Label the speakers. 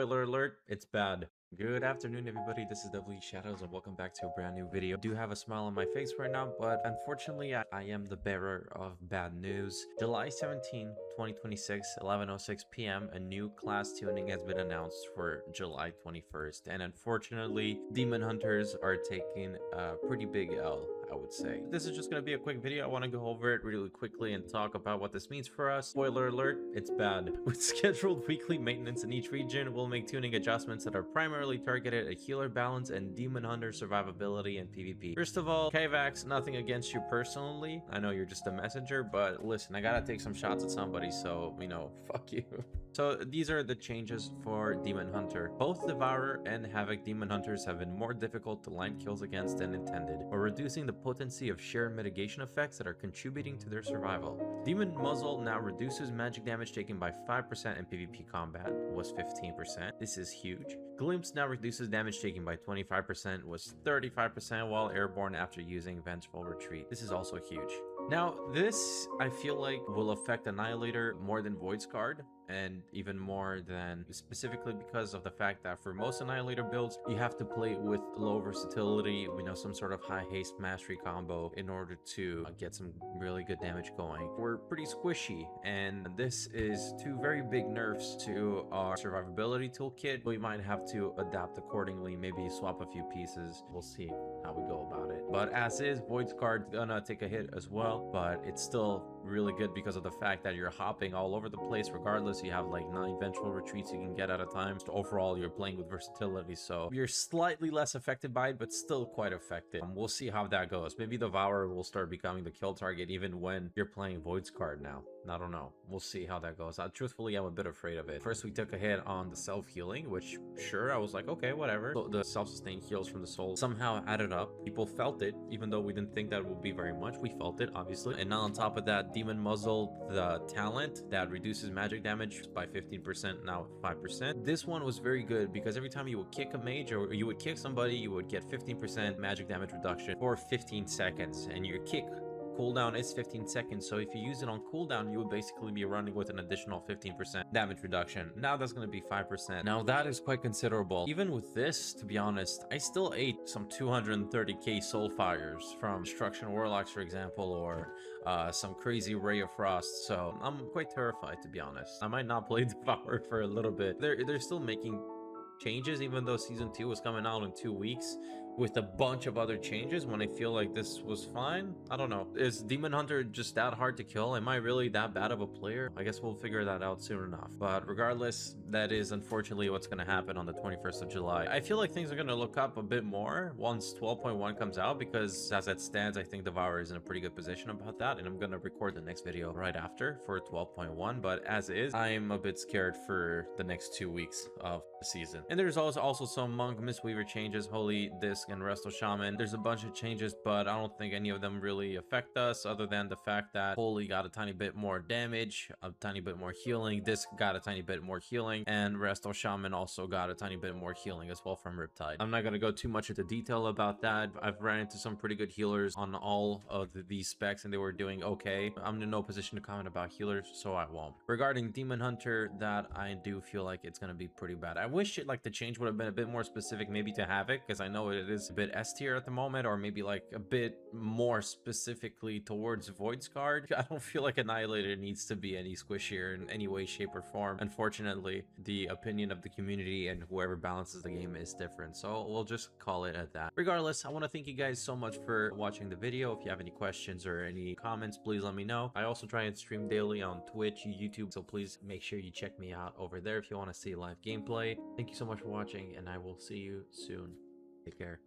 Speaker 1: Spoiler alert, it's bad. Good afternoon, everybody. This is Devourer Shadows, and welcome back to a brand new video. I do have a smile on my face right now, but unfortunately, I am the bearer of bad news. July 17, 2026, 11:06 p.m., a new class tuning has been announced for July 21st, and unfortunately, Demon Hunters are taking a pretty big L, I would say. This is just going to be a quick video. I want to go over it really quickly and talk about what this means for us. Spoiler alert, it's bad. With scheduled weekly maintenance in each region, we'll make tuning adjustments that are primarily targeted at healer balance and Demon Hunter survivability and PvP. First of all, Kvax, nothing against you personally. I know you're just a messenger, but listen, I gotta take some shots at somebody, so, you know, fuck you. So these are the changes for Demon Hunter. Both Devourer and Havoc Demon Hunters have been more difficult to line kills against than intended, while reducing the potency of shared mitigation effects that are contributing to their survival. Demon Muzzle now reduces magic damage taken by 5% in PvP combat, was 15%. This is huge. Glimpse now reduces damage taken by 25%, was 35%, while airborne after using Vengeful Retreat. This is also huge. Now, this, I feel like, will affect Annihilator more than Void Scarred, and even more than specifically because of the fact that for most Annihilator builds, you have to play with low versatility, some sort of high haste mastery combo in order to get some really good damage going. We're pretty squishy, and this is two very big nerfs to our survivability toolkit. We might have to adapt accordingly, maybe swap a few pieces. We'll see how we go about it. But as is, Void Scarred's gonna take a hit as well, but it's still really good because of the fact that you're hopping all over the place regardless. You have like 9 Vengeful Retreats you can get at a time. So overall, you're playing with versatility, so you're slightly less affected by it, but still quite effective. We'll see how that goes. Maybe the Devourer will start becoming the kill target even when you're playing Void Scarred now. I don't know. We'll see how that goes. Truthfully, I'm a bit afraid of it. First, we took a hit on the self-healing, which, sure, I was like, okay, whatever. So the self-sustained heals from the soul somehow added up. People felt it, even though we didn't think that would be very much. We felt it, obviously. And now on top of that, Demon Muzzle, the talent that reduces magic damage by 15%, now 5%. This one was very good because every time you would kick a mage or you would kick somebody, you would get 15% magic damage reduction for 15 seconds. And your kick cooldown is 15 seconds, so if you use it on cooldown, you would basically be running with an additional 15% damage reduction. Now that's going to be 5%. Now that is quite considerable. Even with this, to be honest, I still ate some 230k soul fires from Destruction Warlocks, for example, or some crazy Ray of Frost, so I'm quite terrified, to be honest. I might not play Devourer for a little bit. They're still making changes, even though season 2 was coming out in 2 weeks with a bunch of other changes when I feel like this was fine. I don't know. Is Demon Hunter just that hard to kill? Am I really that bad of a player? I guess we'll figure that out soon enough. But regardless, that is unfortunately what's going to happen on the 21st of July. I feel like things are going to look up a bit more once 12.1 comes out, because as it stands, I think Devourer is in a pretty good position about that, and I'm going to record the next video right after for 12.1. But as is, I'm a bit scared for the next 2 weeks of the season. And there's also some Monk Mistweaver changes, Holy Disc and Resto Shaman. There's a bunch of changes, but I don't think any of them really affect us, other than the fact that Holy got a tiny bit more damage, a tiny bit more healing, Disc got a tiny bit more healing, and Resto Shaman also got a tiny bit more healing as well from Riptide. I'm not going to go too much into detail about that. I've ran into some pretty good healers on all of these specs, and they were doing okay. I'm in no position to comment about healers, so I won't. Regarding Demon Hunter, that I do feel like it's going to be pretty bad. I wish the change would have been a bit more specific, maybe to Havoc, because I know it is a bit S tier at the moment, or maybe like a bit more specifically towards Void Scarred. I don't feel like Annihilator needs to be any squishier in any way, shape, or form. Unfortunately, the opinion of the community and whoever balances the game is different, so we'll just call it at that. Regardless, I want to thank you guys so much for watching the video. If you have any questions or any comments, please let me know. I also try and stream daily on Twitch, YouTube, so please make sure you check me out over there if you want to see live gameplay. Thank you so much for watching, and I will see you soon. Take care.